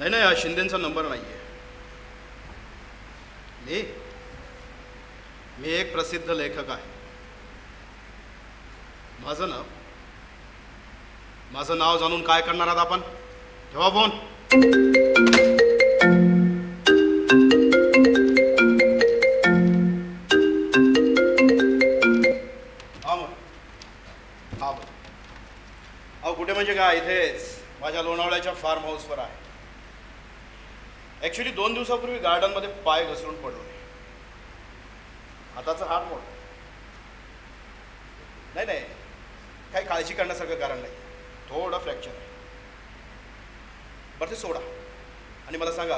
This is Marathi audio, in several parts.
नाही नाही, हा शिंदेचा नंबर नाही आहे. मी एक प्रसिद्ध लेखक आहे. माझं नाव जाणून काय करणार आहात आपण? ठेवा फोन. अहो कुठे म्हणजे काय, इथेच माझ्या लोणावळ्याच्या फार्म हाऊसवर आहे. ॲक्च्युली 2 दिवसापूर्वी गार्डनमध्ये पाय घसरून पडलो. हाताचा हाड मोड. नाही नाही, काही काळजी करण्यासारखं कारण नाही. थोडं फ्रॅक्चर आहे. बरं ते सोडा आणि मला सांगा,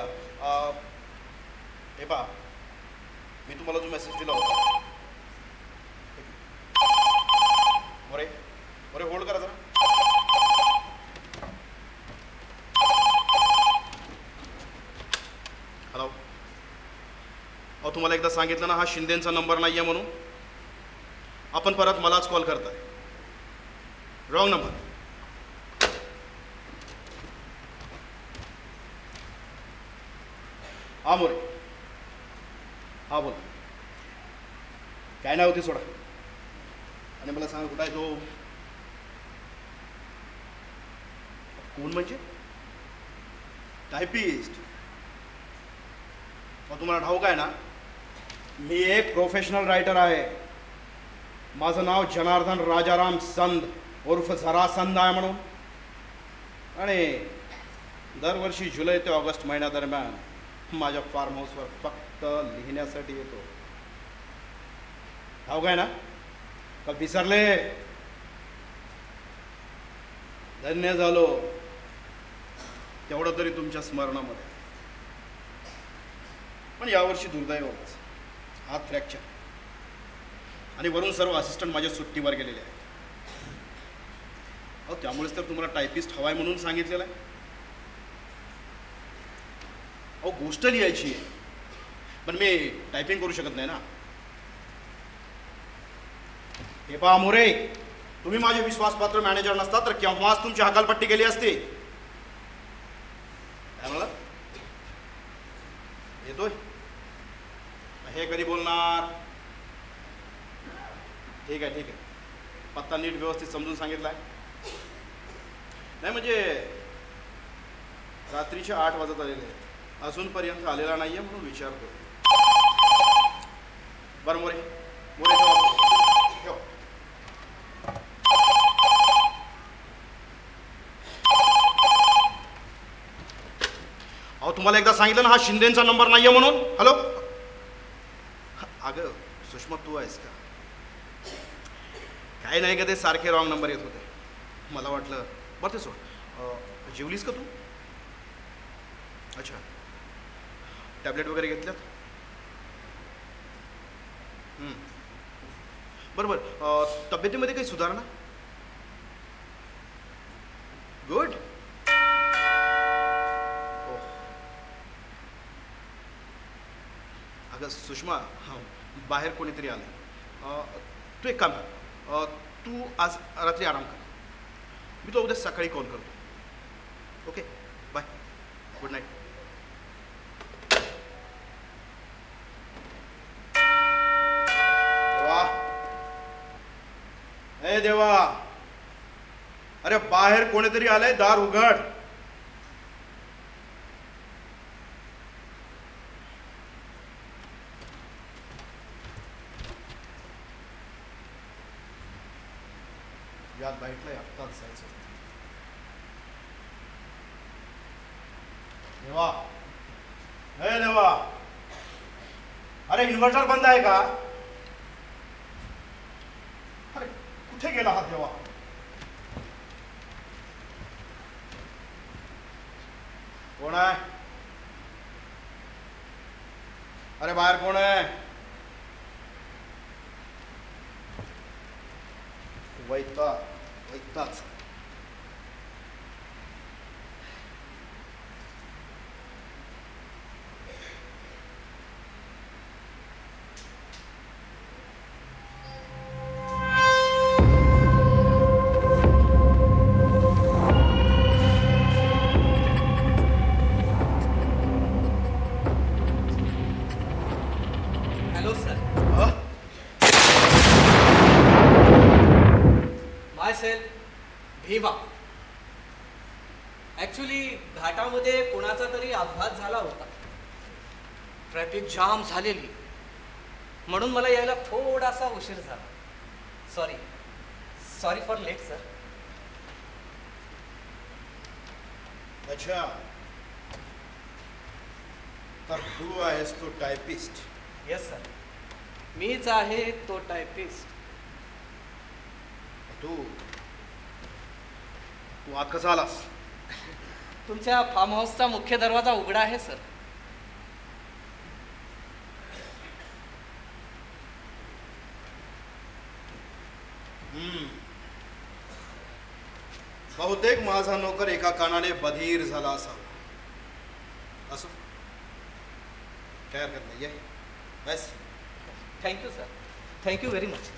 हे पहा, मी तुम्हाला जो मेसेज दिला होता, मोरे होल्ड करा जरा. हॅलो. अहो तुम्हाला एकदा सांगितलं ना, हा शिंदेचा नंबर नाही आहे म्हणून. आपण परत मलाच कॉल करताय. Wrong number. हा मोरे, हा बोल. काय नाही होते सोडा. आणि मला सांगा कुठं आहे तो? कोण म्हणजे? टायपिस्ट. मग तुम्हाला ठाऊक आहे ना, मी एक प्रोफेशनल रायटर आहे. माझं नाव जनार्दन राजाराम संद उर्फ जरासंद आहे म्हणून. आणि दरवर्षी जुलै ते ऑगस्ट महिन्यादरम्यान माझ्या फार्म हाऊसवर फक्त लिहिण्यासाठी येतो. ठाऊक आहे ना? का विसरले? धन्य झालो तेवढं तरी तुमच्या स्मरणामध्ये. पण यावर्षी दुर्दैवच हात फ्रॅक्चर आणि वरून सर्व असिस्टंट माझ्या सुट्टीवर गेलेले आहेत. अहो त्यामुळेच तर तुम्हाला टायपिस्ट हवाय म्हणून सांगितलेलं आहे. अहो गोष्ट लिहायची आहे, पण मी टायपिंग करू शकत नाही ना. हे पहा मोरे, तुम्ही माझे विश्वासपात्र मॅनेजर नसता तर केव्हाच तुमची हकालपट्टी केली असती. काय मला येतोय? हे कधी बोलणार? ठीक आहे ठीक आहे, पत्ता नीट व्यवस्थित समजून सांगितलाय. नाही म्हणजे रात्रीचे 8 वाजत आलेले आहेत, अजूनपर्यंत आलेला नाहीये म्हणून विचारतो. बरं मोरे ठेव. अहो तुम्हाला एकदा सांगितलं ना, हा शिंदेचा नंबर नाहीये म्हणून. हॅलो. अगं सुषमा, तू आहेस का? काही नाही का, ते सारखे रॉंग नंबर येत होते. मला वाटलं. बरं ते सोड. जेवलीस का तू? अच्छा, टॅबलेट वगैरे घेतल्यात? बरोबर. तब्येतीमध्ये काही सुधारणा? गुड. अगं सुषमा, बाहेर कोणीतरी आलं. तू एक काम कर, तू आज रात्री आराम कर. मी तो उद्या सकाळी कॉल करतो. Okay, bye, good night. ए देवा, अरे बाहेर कोणीतरी आलंय, दार उघड. यात बाईटला आत्ताच जायचं. देवा, हे देवा, अरे इन्व्हर्टर बंद आहे का? अरे कुठे गेला हा देवा? कोण आहे? अरे बाहेर कोण आहे? वैताच. असेल? भीमा. ऍक्च्युली घाटामध्ये कोणाचा तरी अपघात झाला होता. ट्रॅफिक जाम झालेली, म्हणून मला यायला थोडासा उशीर झाला. Sorry for late sir. अच्छा, तर तू आहेस तो टायपिस्ट? येस सर, मीच आहे तो टायपिस्ट. तू आत कसा आलास? तुमच्या फार्म हाऊसचा मुख्य दरवाजा उघडा आहे सर. बहुतेक माझा नोकर एका कानाने बधीर झाला असावा. असो, काय हरकत नाही. बस. Thank you sir, thank you very much.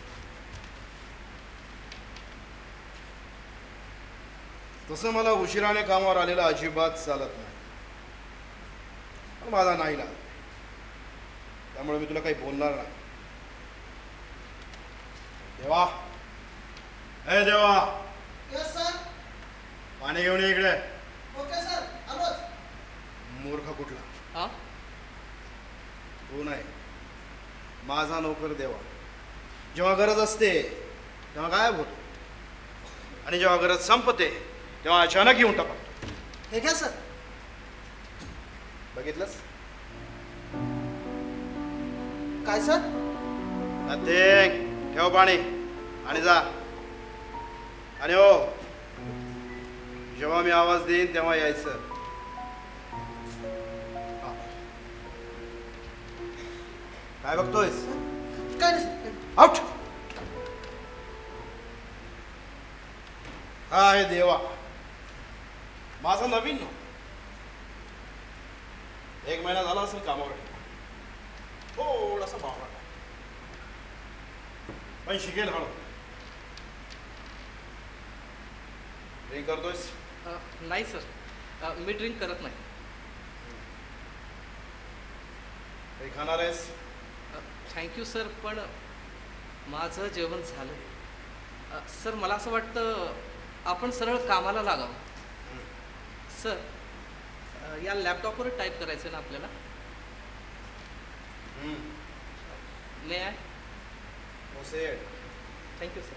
तसं मला उशिराने कामावर आलेला अजिबात चालत नाही, पण माझा नाही लागला, त्यामुळे मी तुला काही बोलणार नाही. देवा, ए देवा. Yes sir. पाणी घेऊन ये इकडे. ओके सर, आलोच. मूर्ख कुठला? हां, तू नाही, माझा नोकर देवा. जेव्हा गरज असते तेव्हा गायब होतो, आणि जेव्हा गरज संपते तेव्हा अचानक येऊन टाकतो. हे घ्या सर. बघितलंस? काय सर? नथिंग. ठेव पाणी आणि जा. आणि हो, जेव्हा मी आवाज देईन तेव्हा यायचं. हा. काय बघतोयस? काय नाही सर. आउट. हा आहे देवा, माझा नवीन नोकर. 1 महिना झाला असेल कामावर. थोडासा बावळा, पण शिकेल हळू. ड्रिंक करतोयस? नाही सर, मी ड्रिंक करत नाही. काही खाणार आहेस? थँक्यू सर, पण माझं जेवण झालं. सर, मला असं वाटतं आपण सरळ कामाला लागावं. सर, या लॅपटॉपवर टाईप करायचं ना आपल्याला? May I? Thank you sir.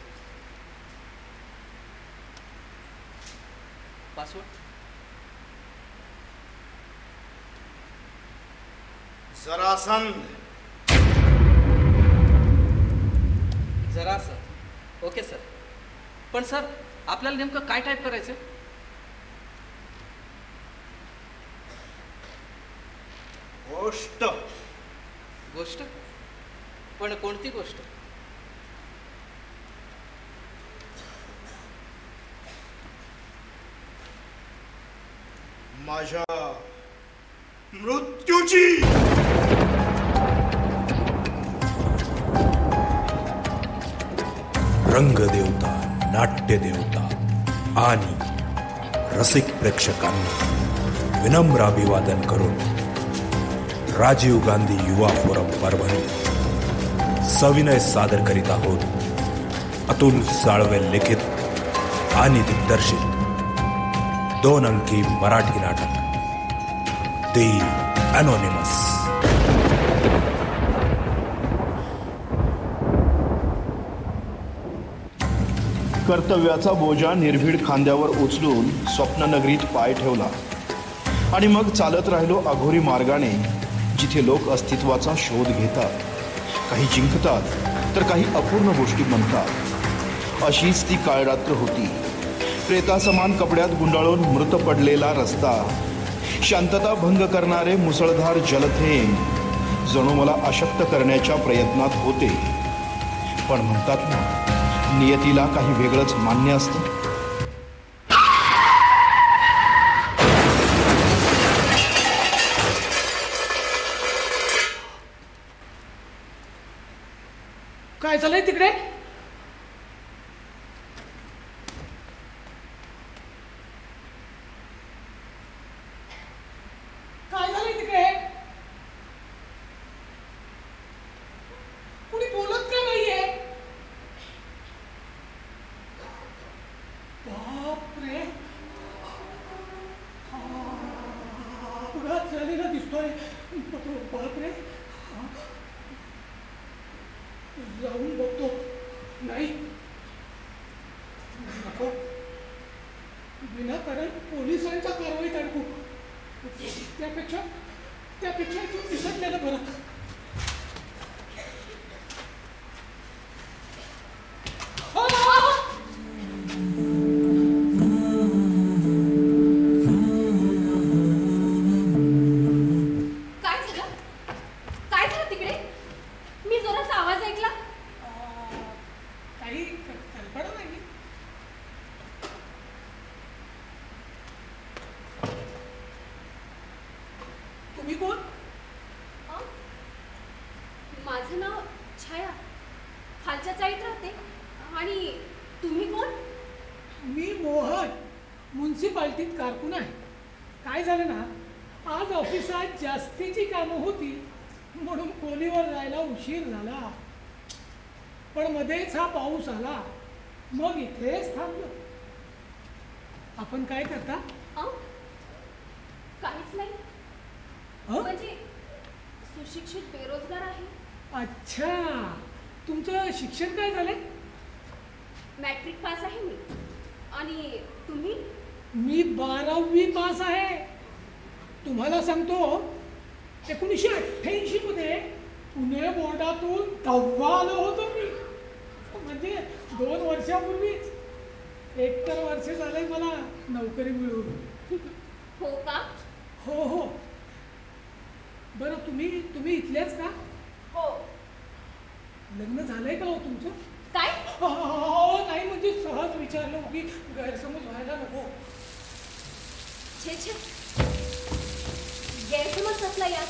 Password? Jarasandh. Jarasandh. Okay sir. पण सर, आपल्याला नेमकं काय टाईप करायचं? गोष्ट. गोष्ट? पण कोणती गोष्ट? माझ्या मृत्यूची. रंगदेवता, नाट्यदेवता आणि रसिक प्रेक्षकांना विनम्र अभिवादन करून राजीव गांधी युवा फोरम परभणी सविनय सादर करीत आहोत अतुल साळवे लिखित आणि दिग्दर्शित 2 अंकी मराठी नाटक दी अनोनिमस. कर्तव्याचा बोजा निर्भीड खांद्यावर उचलून स्वप्ननगरीत पाय ठेवला आणि मग चालत राहिलो अघोरी मार्गाने, जिथे लोक अस्तित्वाचा शोध घेतात. काही जिंकतात तर काही अपूर्ण गोष्टी म्हणतात. अशीच ती काळरात्र होती. प्रेतासमान कपड्यात गुंडाळून मृत पडलेला रस्ता, शांतता भंग करणारे मुसळधार जलथेंब जणू मला अशक्त करण्याच्या प्रयत्नात होते. पण म्हणतात ना, नियतीला काही वेगळंच मान्य असतं. काय झालंय तिकडे? काय झालंय तिकडे? कुणी बोलत का नाहीये? त्रास झालेला दिसतोय. बापरे, जाऊन बघतो. नाही नको, विनाकारण पोलिसांच्या कारवाईत अडकू. त्यापेक्षा इथून निसटलेलं बरं. काय झालं तिकडे? मी जोराचा आवाज ऐकला. काही कल्पना नाही. तुम्ही कोण? माझं नाव छाया, खालच्या चाळीत राहते. आणि तुम्ही कोण? मी मोहन, म्युन्सिपाल्टीत कारकून आहे. काय झालं ना, आज ऑफिसात जास्तीची कामं होती म्हणून खोलीवर जायला उशीर झाला. पण मध्येच हा पाऊस आला, मग इथेच थांबलो. आपण काय करता? काहीच नाही. म्हणजे सुशिक्षित बेरोजगार आहे. अच्छा, तुमचं शिक्षण काय झालंय? मॅट्रिक पास आहे मी. आणि तुम्ही? मी 12वी पास आहे. तुम्हाला सांगतो, 1988 मध्ये पुणे बोर्डातून 10वा आलो होतो मी. म्हणजे 2 वर्षापूर्वीच. 1 तर वर्ष झालंय मला नोकरी मिळून. हो का? हो हो. बरं, तुम्ही इथल्याच का? हो. लग्न झालंय का हो तुमचं? काय? हो, नाही म्हणजे सहज विचारलं की गैरसमज व्हायला नको. छे छे, गैरसमज कसला यात?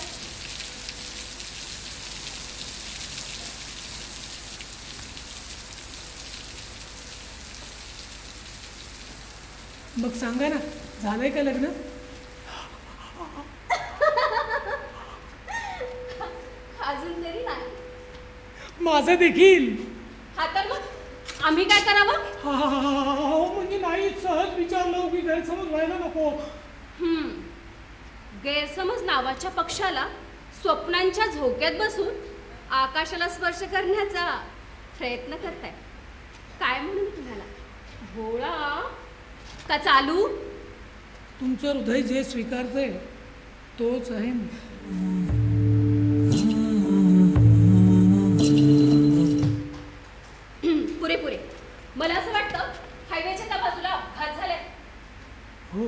मग सांगा ना, झालंय का लग्न? अजून तरी नाही. माझं देखील. हा तर मग आम्ही काय करावं? हो म्हणजे नाही, सहज विचारलं की गैरसमज व्हायला नको. गैरसमज नावाच्या पक्षाला स्वप्नांच्या झोक्यात बसून आकाशाला स्पर्श करण्याचा प्रयत्न करताय. काय म्हणून तुम्हाला, भोळा का चालू? तुमचं हृदय जे स्वीकारतंय तोच आहे मी. पुरे मला असं वाटतं हायवेच्या त्या बाजूला अपघात झालाय. हो,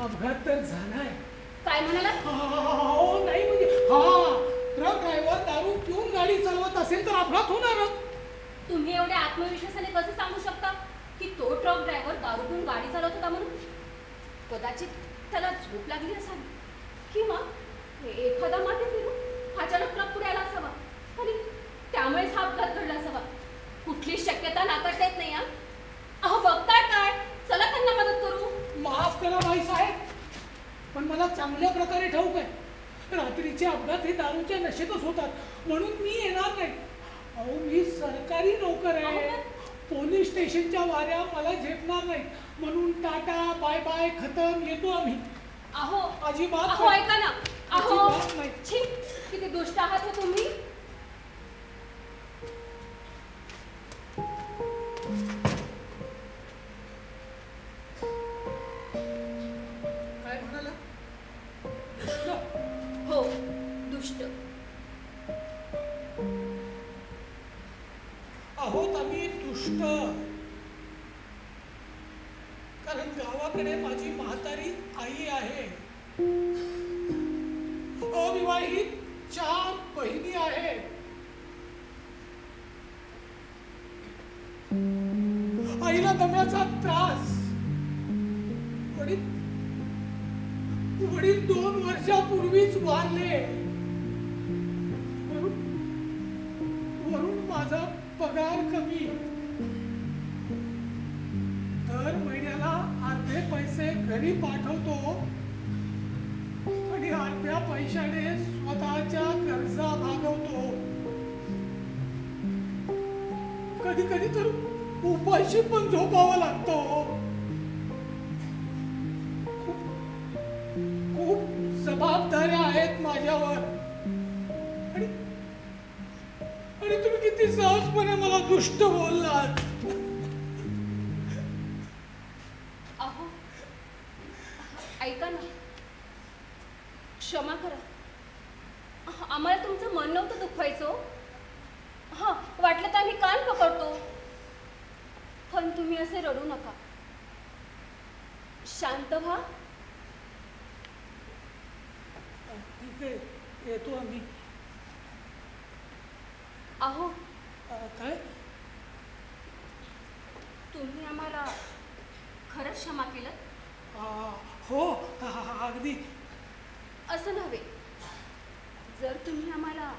अपघात तर झालाय. काय म्हणाला? हो नाही म्हणजे ट्रक ड्रायव्हर दारू पिऊन गाडी चालवत असेल तर अपघात होणारच. तुम्ही एवढ्या आत्मविश्वासाने कसं सांगू शकता की तो ट्रक ड्रायव्हर दारू पिऊन गाडी चालवत होता म्हणून? कदाचित त्याला झोप लागली असावी किंवा एखादा मागे फिरून अचानक ट्रक पुढे आला असावा आणि त्यामुळेच हा अपघात घडला असावा. कुठली शक्यता नाकारता येत नाही. अहो बघताय काय, चला त्यांना मदत करू. माफ करा बाई साहेब, पण मला चांगल्या प्रकारे ठाऊक आहे रात्रीचे अपघात हे दारूच्या नशेतच होतात म्हणून मी येणार नाही. अहो मी सरकारी नोकर आहे. पोलीस स्टेशनच्या वाऱ्या मला झेपणार नाही म्हणून टाटा बाय बाय खतम, येतो आम्ही. अहो अजिबात अहो ऐका ना. अहो अजिबात नाही. छी, किती दुष्ट आहात हो तुम्ही. काय म्हणाला? हो, दुष्ट. आहोत आम्ही दुष्ट. कारण गावाकडे माझी म्हातारी आई आहे. अविवाहित 4 बहिणी आहेत. आईला दम्याचा त्रास. वडील 2 वर्षापूर्वीच वारले. वरून माझा पगार कमी. दर महिन्याला अर्धे पैसे घरी पाठवतो आणि अर्ध्या पैशाने स्वतःच्या गरजा भागवतो. कधी कधी तर उपाशी पण झोपावं लागतं. खूप जबाबदाऱ्या आहेत माझ्यावर. आणि आणि तुम्ही किती सहजपणे मला दुष्ट बोललात. अहो ऐका ना, क्षमा करा. आम्हाला तुमचं मन नव्हतं दुखवायचं. हां, वाटलं तर आम्ही कान पकडतो, पण तुम्ही असे रडू नका. शांत व्हा. ठीक आहे, येतो आम्ही. अहो काय? तुम्ही आम्हाला खरंच क्षमा केलं? हो, अगदी. असं नव्हे, जर तुम्ही आम्हाला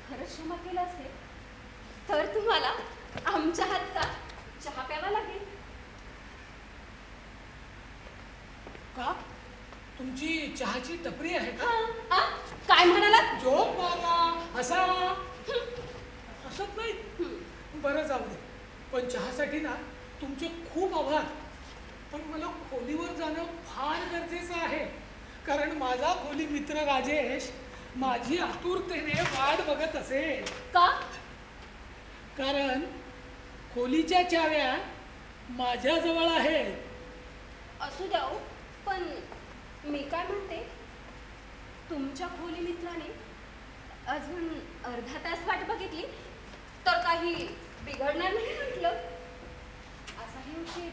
खरंच क्षमा केलं असेल तर तुम्हाला आमच्या हातचा चहा प्यावा लागेल. का? तुमची चहाची टपरी आहे का? हां, काय म्हणालात? जोक मारा असा असत नाही. बरं, जाऊ दे. पण चहासाठी ना तुमचे खूप आभार. पण मला खोलीवर जाणं फार गरजेचं आहे, कारण माझा खोली मित्र राजेश माझी आतुरतेने वाट बघत असेल. का? कारण खोलीच्या चाव्या माझ्याजवळ आहेत. असू द्या हो, पण मी काय म्हणते, तुमच्या खोली मित्राने अजून अर्धा तास वाट बघितली तर काही बिघडणार नाही म्हटलं. असाही उशीर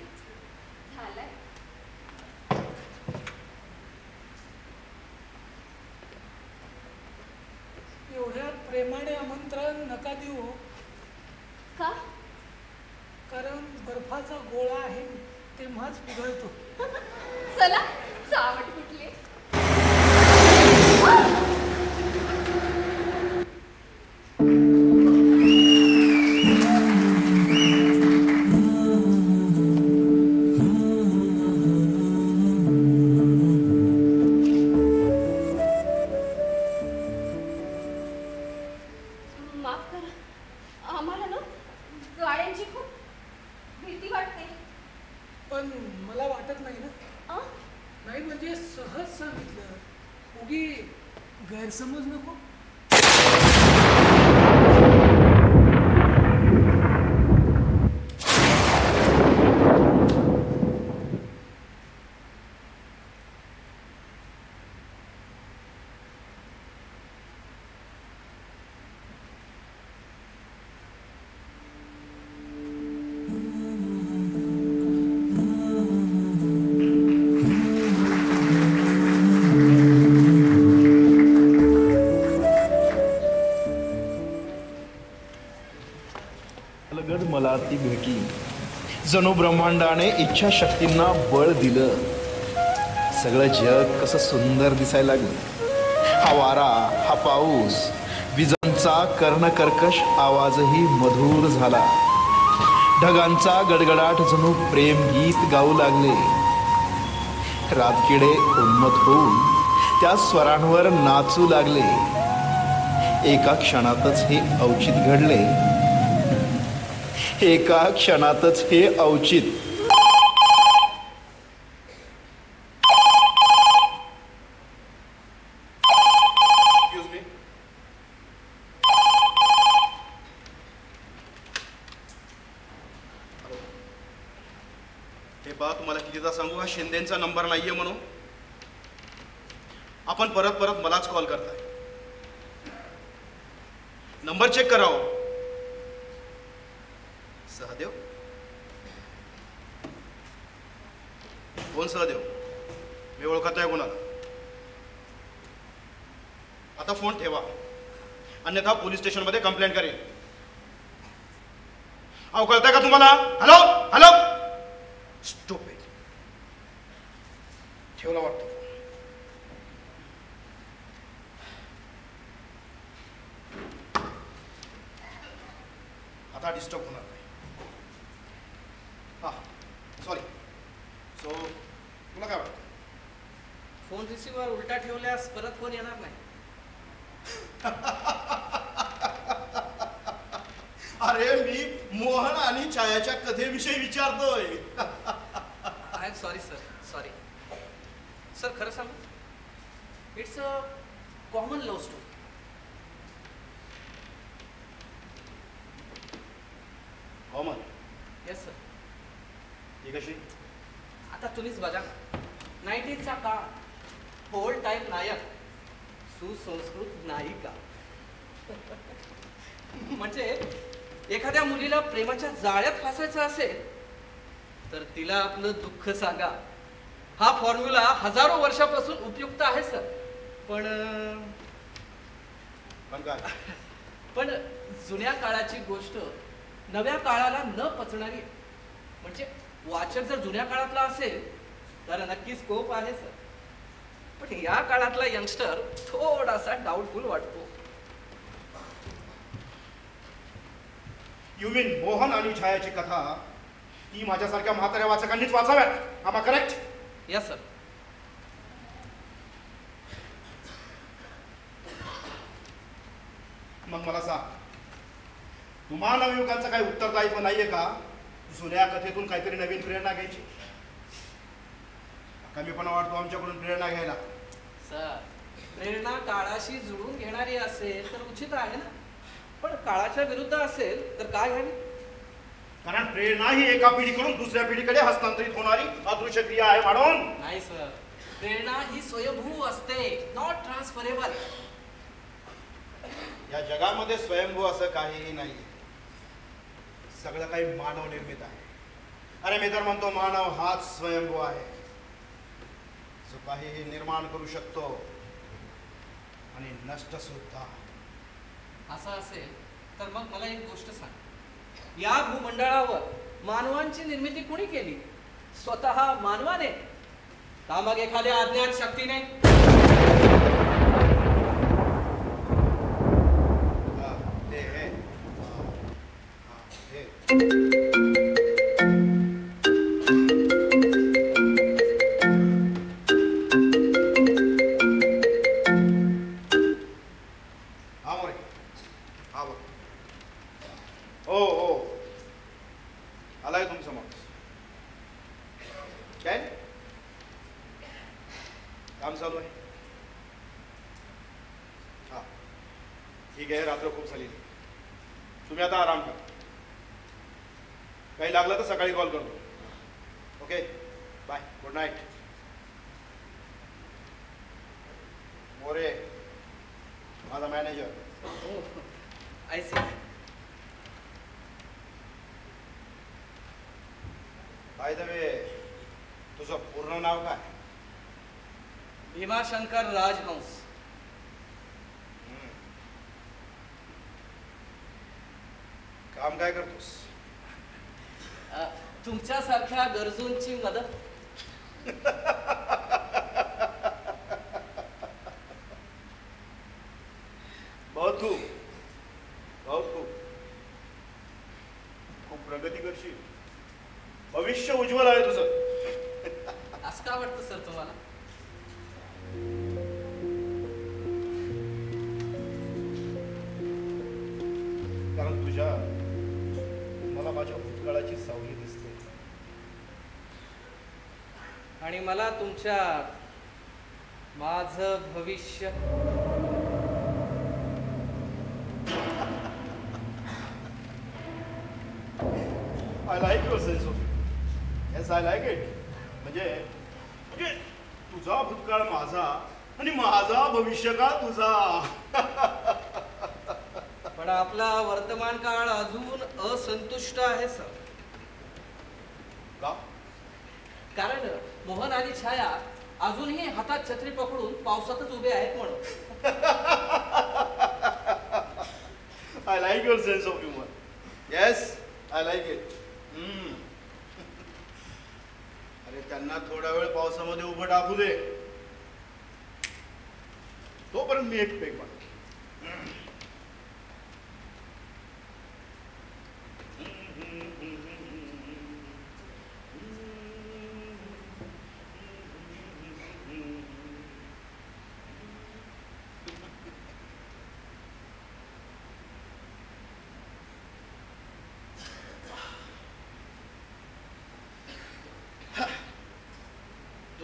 झालाय. एवढ्या प्रेमाने आमंत्रण नका देऊ. का? कारण बर्फाचा गोळा आहे, तेव्हाच पिघळतो. चला, चावट कुठली. माफ करा, आम्हाला ना गाड्यांची खूप भीती वाटते. पण मला वाटत नाही ना. आ? नाही म्हणजे सहज सांगितलं, उगी गैरसमज नको. अलगद मला ती भेटली, जणू ब्रह्मांडाने इच्छाशक्तींना बळ दिलं. सगळं जग कसं सुंदर दिसायला लागलं. हा वारा, हा पाऊस, विजांचा कर्णकर्कश आवाजही मधुर झाला. ढगांचा गडगडाट जणू प्रेमगीत गाऊ लागले. रातकिडे उन्मत्त होऊन त्या स्वरांवर नाचू लागले. एका क्षणातच हे औचित घडले. एका क्षणातच हे औचित. हे बा, तुम्हाला कितीदा सांगू, हा शिंदेचा नंबर नाहीये म्हणून. आपण परत परत मलाच कॉल करताय. नंबर चेक करावं. सहदेव? कोण सहदेव? मी ओळखत आहे कोणाला? आता फोन ठेवा, अन्यथा पोलीस स्टेशन मध्ये कंप्लेंट करेन. अहो, कळतंय का तुम्हाला? Hello hello. स्टुपिड. ठेवला वाटतं. आता डिस्टर्ब होणार नाही. हा, सॉरी. सो तुला काय वाटतं? फोन रिसिव्हर उलटा ठेवल्यास परत फोन येणार नाही. अरे, मी मोहन आणि छायाच्या कथेविषयी विचारतोय. I am sorry sir, sorry sir. खरं सांगू, it's a common love story. Common. Yes sir. ही कशी? आता तुम्हीच बघा, 90sचा काळ, होल टाईम नायक, सुसंस्कृत नायिका. म्हणजे एखाद्या मुलीला प्रेमाच्या जाळ्यात फासायचं असेल तर तिला आपलं दुःख सांगा. हा फॉर्म्युला हजारो वर्षापासून उपयुक्त आहे सर. पण काय? पण जुन्या काळाची गोष्ट नव्या काळाला न पचणारी. म्हणजे वाचक जर जुन्या काळातला असेल तर नक्की स्कोप आहे सर. पण या काळातला यंगस्टर थोडासा डाऊटफुल वाटतो. यू मीन मोहन आणि छायाची कथा ती माझ्यासारख्या म्हाताऱ्या वाचकांनीच वाचाव्यात? आम आय करेक्ट? Yes sir. मग मला सांग, तुम्हा नवयुगांचं काही उत्तरदायित्व नाहीये का जुन्या कथेतून काहीतरी नवीन प्रेरणा घ्यायची? कमीपणा वाटतो आमच्याकडून प्रेरणा घ्यायला. सर, प्रेरणा काळाशी जुळून घेणारी असेल तर उचित आहे ना. पण काळाच्या विरुद्ध असेल तर काय घ्यावी? कारण प्रेरणा ही एका पिढीकडून दुसऱ्या पिढीकडे हस्तांतरित होणारी अदृश्य क्रिया आहे म्हणून. नाही सर, प्रेरणा ही स्वयंभू असते, नॉट ट्रान्सफरेबल. या जगामध्ये स्वयंभू असं काहीही नाही. सगळं काही मानव निर्मित आहे. अरे मी तर म्हणतो मानव हाच स्वयंभू आहे, जो काहीही निर्माण करू शकतो आणि नष्ट सुद्धा. असं असेल तर मग मला एक गोष्ट सांग, या भूमंडळावर मानवांची निर्मिती कुणी केली? स्वतः मानवाने का मग एखाद्या अज्ञात शक्तीने? आलाय तुमच्यासमोर. काय काम चालू आहे? हा ठीक आहे. रात्र खूप झाली, तुम्ही आता आराम करा. काही लागलं तर सकाळी कॉल करतो. Okay bye, good night. More माझा manager. I see. By the way, तुझं पूर्ण नाव काय? भीमाशंकर राजहंस. काम काय करतोस? तुमच्यासारख्या गरजूंची मदत. बहुत खूप, बहुत खूप. खूप प्रगती करशील. भविष्य उज्ज्वल आहे तुझं. असं का वाटतं सर तुम्हाला? कारण तुझ्या मला माझ्या भूतकाळाची सावली दिसते आणि मला तुमच्या माझं भविष्य. I like your sense of. Yes I like it. म्हणजे तुझा भूतकाळ माझा आणि माझा भविष्य का तुझा. पण आपला वर्तमान काळ अजून असंतुष्ट आहे सर. का? कारण मोहन आणि छाया अजूनही हातात छत्री पकडून पावसातच उभे आहेत म्हणून. I like your sense of humour. Yes I like it. अरे त्यांना थोडा वेळ पावसामध्ये उभं टाकू दे, तोपर्यंत मी एक पेक मारतो.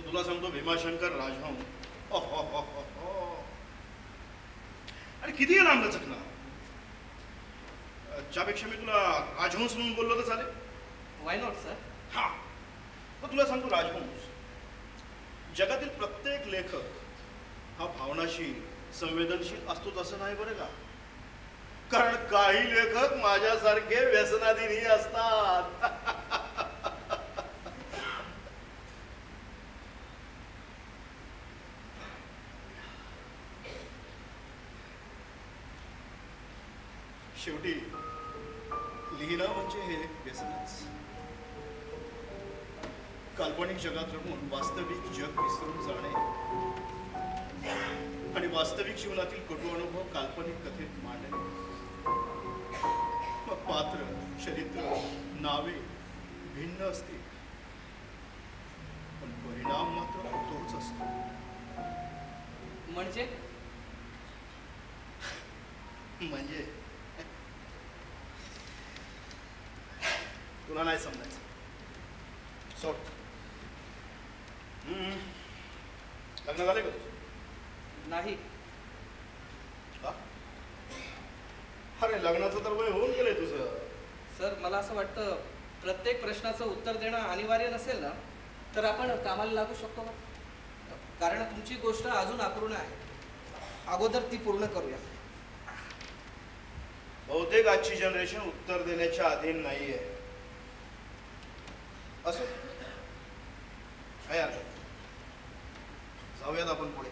तुला सांगतो भीमाशंकर राजहंस आणि किती लांब लचकणार. त्यापेक्षा मी तुला राजहंस म्हणून बोललो तर चालेल. Why not sir. हा, मग तुला सांगतो, राजहंस जगातील प्रत्येक लेखक हा भावनाशी संवेदनशील असतोच असं नाही बरं का. कारण काही लेखक माझ्यासारखे व्यसनाधीनही असतात. शेवटी लिहिणं म्हणजे हे एक व्यसनच. काल्पनिक जगात रमून वास्तविक जग विसरून जाणे आणि वास्तविक जीवनातील कटू अनुभव काल्पनिक कथेत मांडणे. मग पात्र, चरित्र, नावे भिन्न असतील, पण परिणाम मात्र तोच असतो. म्हणजे तुला नाही समजायचं. सोड. लग्न झाले का तुझं? नाही. का? अरे लग्नाचं तर वय होऊन गेलंय तुझं. सर मला असं वाटतं प्रत्येक प्रश्नाचं उत्तर देणं अनिवार्य नसेल ना, तर आपण कामाला लागू शकतो का? कारण तुमची गोष्ट अजून अपूर्ण आहे. अगोदर ती पूर्ण करूया. बहुतेक आजची जनरेशन उत्तर देण्याच्या अधीन नाहीये. असो, काय हरकत. जाऊयात आपण पुढे.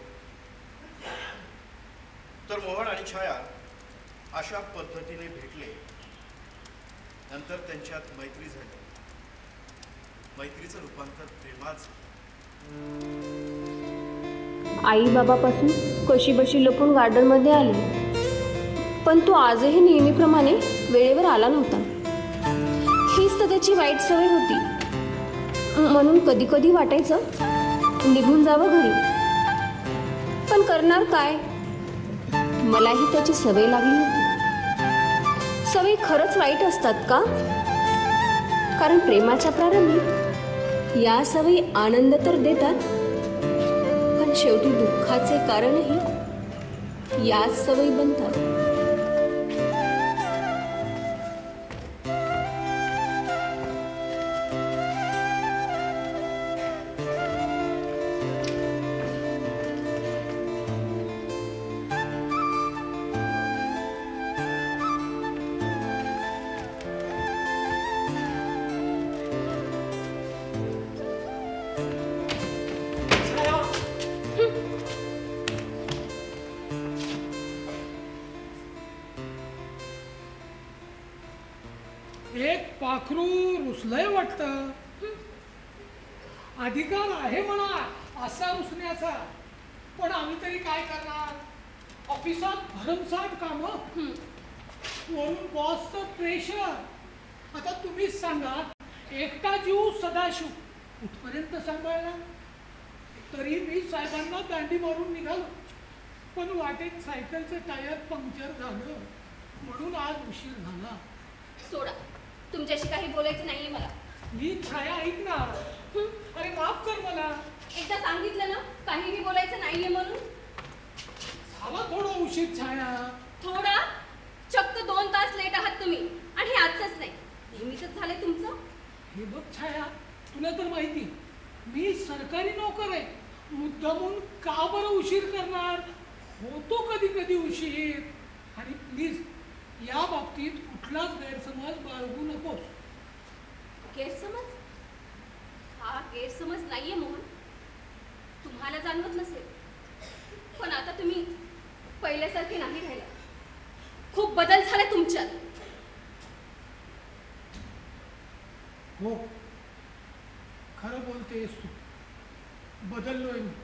तर मोहन आणि छाया अशा पद्धतीने भेटले. नंतर त्यांच्यात मैत्री झाली. मैत्रीचं रूपांतर प्रेमात झालं. आई बाबापासून कशीबशी लपून गार्डनमध्ये आली, पण तो आजही नेहमीप्रमाणे वेळेवर आला नव्हता. हीच तर त्याची वाईट सवय होती. म्हणून कधी कधी वाटायचं निघून जावं घरी, पण करणार काय. मलाही त्याची सवय लागली होती. सवयी खरंच वाईट असतात का? कारण प्रेमाच्या प्रारंभी या सवयी आनंद तर देतात, पण शेवटी दुःखाचे कारणही याच सवयी बनतात. एक पाखरू रुसलंय वाटतं. अधिकार आहे म्हणा असा रुसण्याचा, पण आम्ही तरी काय करणार. ऑफिसात भरमसाठ कामं, वरून बॉसचं प्रेशर. आता तुम्हीच सांगा, एकटा जीव सदाशिव कुठपर्यंत सांभाळला. तरी मी साहेबांना दांडी मारून निघालो, पण वाटेत सायकलचं टायर पंक्चर झालं, म्हणून आज उशीर झाला. सोडा, तुमच्याशी काही बोलायचं नाहीये मला. मी छाया ऐक ना. अरे माफ कर मला. एकदा सांगितलं ना काहीही बोलायचं नाहीये म्हणून. झाला थोडा उशीर छाया. थोडा? चक्क 2 तास लेट आहात तुम्ही. आणि हे आजच नाही, नेहमीच झालंय तुमचं. हे बघ छाया, तुला तर माहिती मी सरकारी नोकर आहे. मुद्दामून का बरं उशीर करणार. होतो कधी कधी उशीर. आणि प्लीज या बाबतीत कुठलाच गैरसमज बाळगू नकोस. गैरसमज? हा गैरसमज नाहीये मोहन. तुम्हाला जाणवत नसेल, पण आता तुम्ही पहिल्यासारखे नाही राहिला. खूप बदल झाला तुमच्यात. हो, खरं बोलतेस तू. बदललोय मी.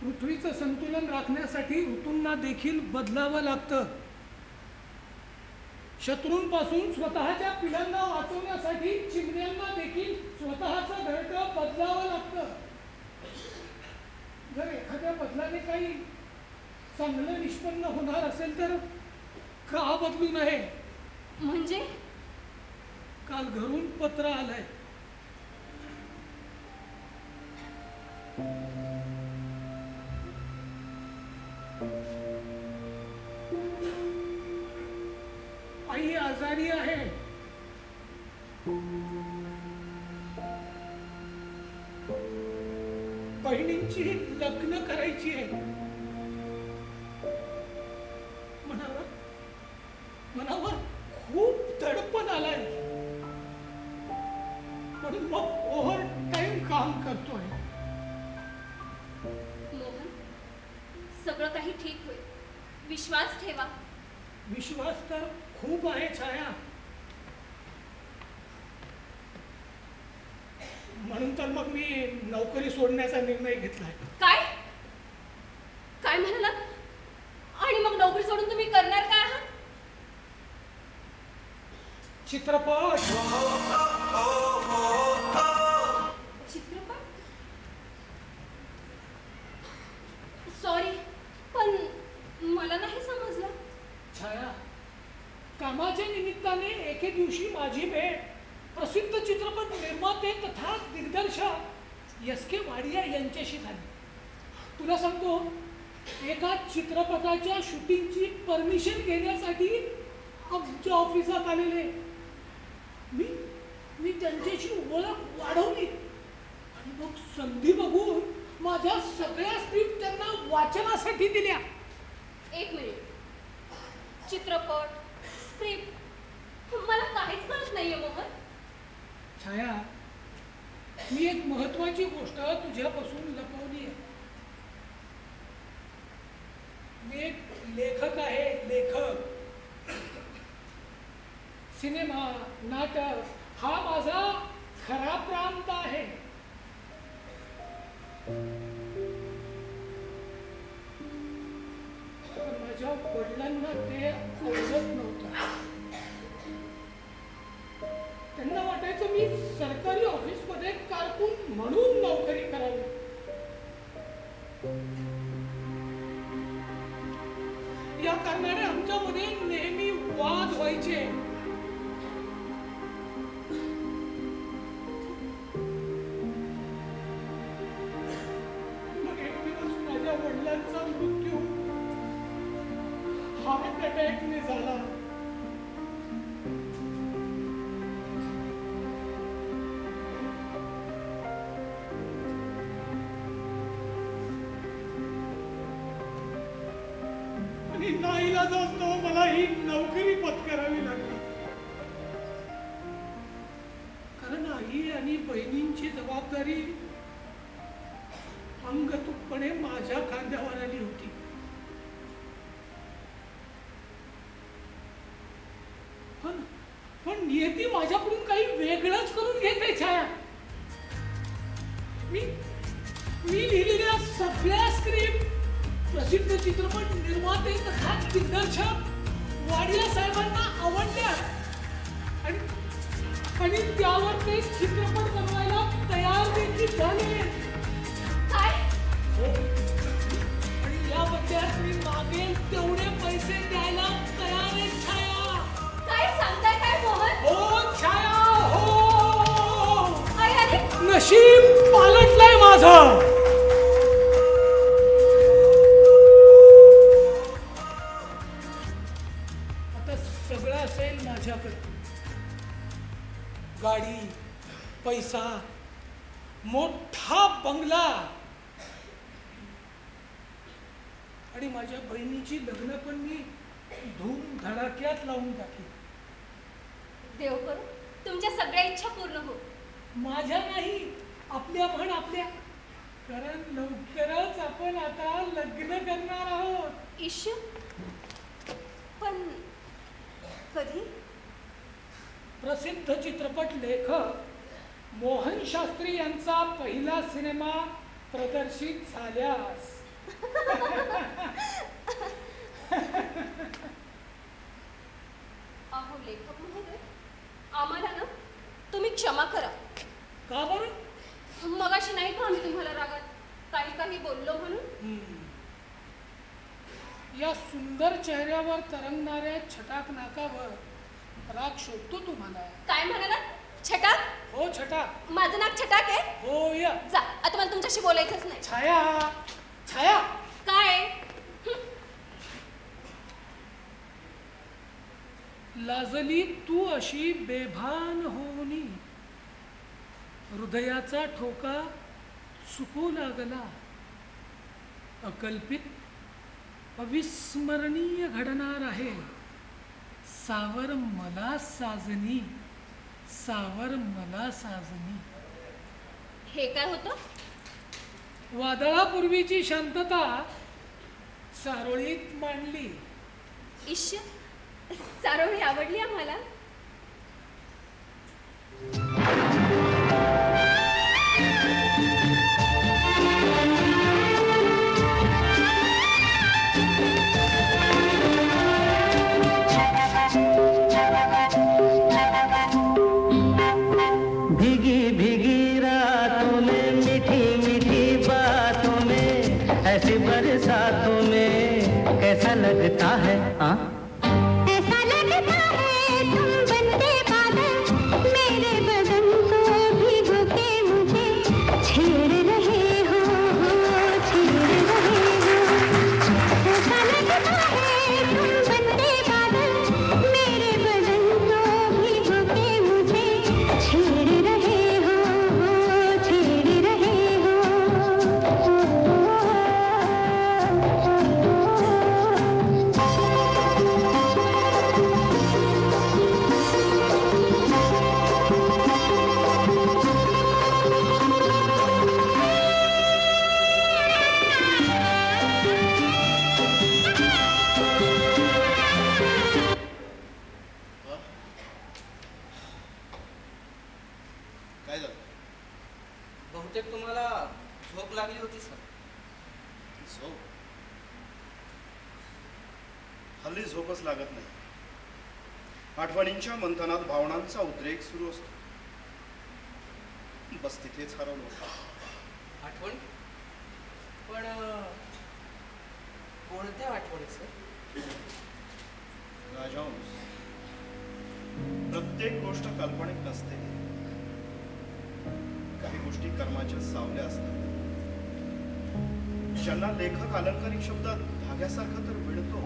पृथ्वीचं संतुलन राखण्यासाठी ऋतूंना देखील बदलावं लागतं. शत्रूंपासून स्वतःच्या पिलांना वाचवण्यासाठी चिमण्यांना देखील स्वतःचं घरटं बदलावं लागतं. जर एखाद्या बदलाने काही चांगलं निष्पन्न होणार असेल तर का बदलू नये. म्हणजे काल घरून पत्र आलंय. आई आजारी आहे. बहिणींची लग्न करायची आहे. मनावर खूप दडपण आलाय, म्हणून मग ओव्हर टाइम काम करतोय. मोहन, सगळं काही ठीक होईल. विश्वास ठेवा. विश्वास तर खूप आहे छाया, म्हणून तर मग मी नोकरी सोडण्याचा निर्णय घेतलाय. काय काय म्हणालात? आणि मग नोकरी सोडून तुम्ही करणार काय आहात? चित्रपट. चित्रपट? सॉरी, पण मला नाही समजलं. छाया, कामाच्या निमित्ताने एके दिवशी माझी भेट प्रसिद्ध चित्रपट निर्माते तथा दिग्दर्शक एस.के. वाडिया यांच्याशी झाली. तुला सांगतो, एका चित्रपटाच्या शूटिंगची परमिशन घेण्यासाठी आमच्या ऑफिसात आलेले. मी त्यांच्याशी ओळख वाढवली आणि मग संधी बघून माझ्या सगळ्या स्क्रिप्ट त्यांना वाचनासाठी दिल्या. एक मिनिट. चित्रपट, स्क्रिप्ट, मला काहीच कळत नाहीये मोहन. छाया, मी एक महत्वाची गोष्ट तुझ्यापासून लपवली आहे. मी एक लेखक आहे, लेखक. सिनेमा, नाटक हा माझा खरा प्रांत आहे. माझ्या वडिलांना ते आवडत नव्हतं. त्यांना वाटायचं मी सरकारी ऑफिसमध्ये कारकून म्हणून नोकरी करावी. या कारणाने आमच्यामध्ये नेहमी वाद व्हायचे. मग एक दिवस माझ्या वडिलांचा मृत्यू हार्ट अटॅकने झाला. आणि नाईलाजास्तव मला ही नोकरी पत्करावी लागली. कारण आई आणि बहिणींची जबाबदारी अंगतूकपणे माझ्या खांद्यावर आली होती. पण नियती माझ्याकडून काही वेगळंच करून घेते छाया. मी लिहिलेल्या सगळ्या स्क्रिप्ट प्रसिद्ध चित्रपट निर्माते तथा दिग्दर्शक वाडिया साहेबांना आवडल्या आणि त्यावर ते चित्रपट बनवायला तयार देखील झाले. काय? आणि या बदल्यात मी मागेल तेवढे पैसे द्यायला तयार आहे छाया. काय सांगताय काय मोहन? हो छाया, हो. आई आली? नशीब पालटलंय माझं. आता सगळं असेल माझ्याकडे. गाडी, पैसा, मोठा बंगला आणि माझ्या बहिणीची लग्न पण मी धूम धडाक्यात लावून टाकली. देव करू तुमच्या सगळ्या इच्छा पूर्ण हो. माझ्या नाही, आपल्या पण आपल्या. कारण लवकरच आपण आता लग्न करणार आहोत. इश्यू? पण कधी? प्रसिद्ध चित्रपट लेखक मोहन शास्त्री यांचा पहिला सिनेमा प्रदर्शित झाल्यास. अहो लेखक महोदय, आम्हाला ना तुम्ही क्षमा करा. का बरं? मगाशी नाही का आम्ही तुम्हाला रागात काही बोललो म्हणून? या सुंदर चेहऱ्यावर तरंगणाऱ्या छटाक नाकावर राग शोधतो तुम्हाला. काय म्हणालात? छटाक? हो छटा. माझं नाक छटाक आहे. हो या. जा, आता मला तुमच्याशी बोलायचंच नाही. छाया छाया. काय? लाजली तू अशी बेभान होऊनी, हृदयाचा ठोका चुकू लागला. अकल्पित अविस्मरणीय घडणार आहे. सावर मला साजनी, सावर मला साजनी. हे काय होतं? वादळापूर्वीची शांतता चारोळीत मांडली. इश्य, चारोळी आवडली आम्हाला. भीगी भीगी रातों में, मीठी मीठी बातों में, ऐसी बरसातों में कैसा लगता है? हाँ, ऐसा लगता है तुम बनते बादल, मेरे बदन को भिगो के मुझे छेड़ रहे हो, छेड़ रहे हो. ऐसा लगता है तुम बनते बादल, मेरे बदन को भिगो के मुझे छेड़ रहे हो, छेड़ रहे हो. काय झालं? बहुतेक तुम्हाला झोप लागली होती सर. झोप? हल्ली झोपच लागत नाही. आठवणींच्या मंथनात भावनांचा उद्रेक सुरू असतो. बस तिथेच हरवलो. आठवण? पण कोणत्या आठवणी सर? राजहंस, प्रत्येक गोष्ट काल्पनिक नसते. काही गोष्टी कर्माच्या सावल्या असतात. ज्यांना लेखक अलंकारिक शब्दात धाग्यासारखं तर विणतो,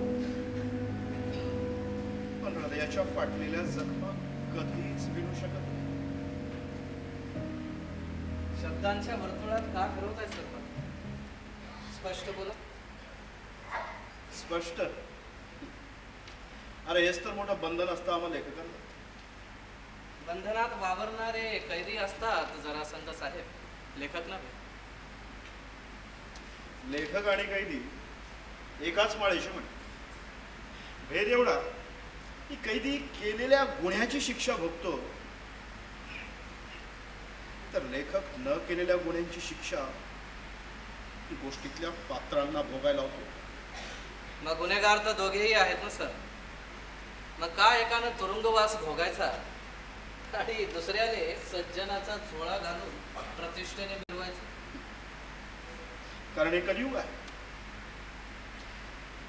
पण हृदयाच्या फाटलेल्या जखमा कधीच विणू शकत नाही. शब्दांच्या वर्तुळात का फिरवताय सर? पण स्पष्ट बोला. स्पष्ट? अरे हेच तर मोठं बंधन असतं आम्हाला लेखकांना. बंधनात वावरणारे कैदी असतात जरासंध साहेब, लेखक नव्हे. लेखक आणि कैदी एकाच माळेशी म्हणे. भेद एवढा की कैदी केलेल्या गुन्ह्याची शिक्षा भोगतो, तर लेखक न केलेल्या गुन्ह्यांची शिक्षा गोष्टीतल्या पात्रांना भोगायला होतो. मग गुन्हेगार तर दोघेही आहेत ना सर. मग का एकानं तुरुंगवास भोगायचा आणि दुसऱ्याने सज्जनाचा झोळा घालून प्रतिष्ठेने मिळवायचा? कारण हे कलियुग आहे.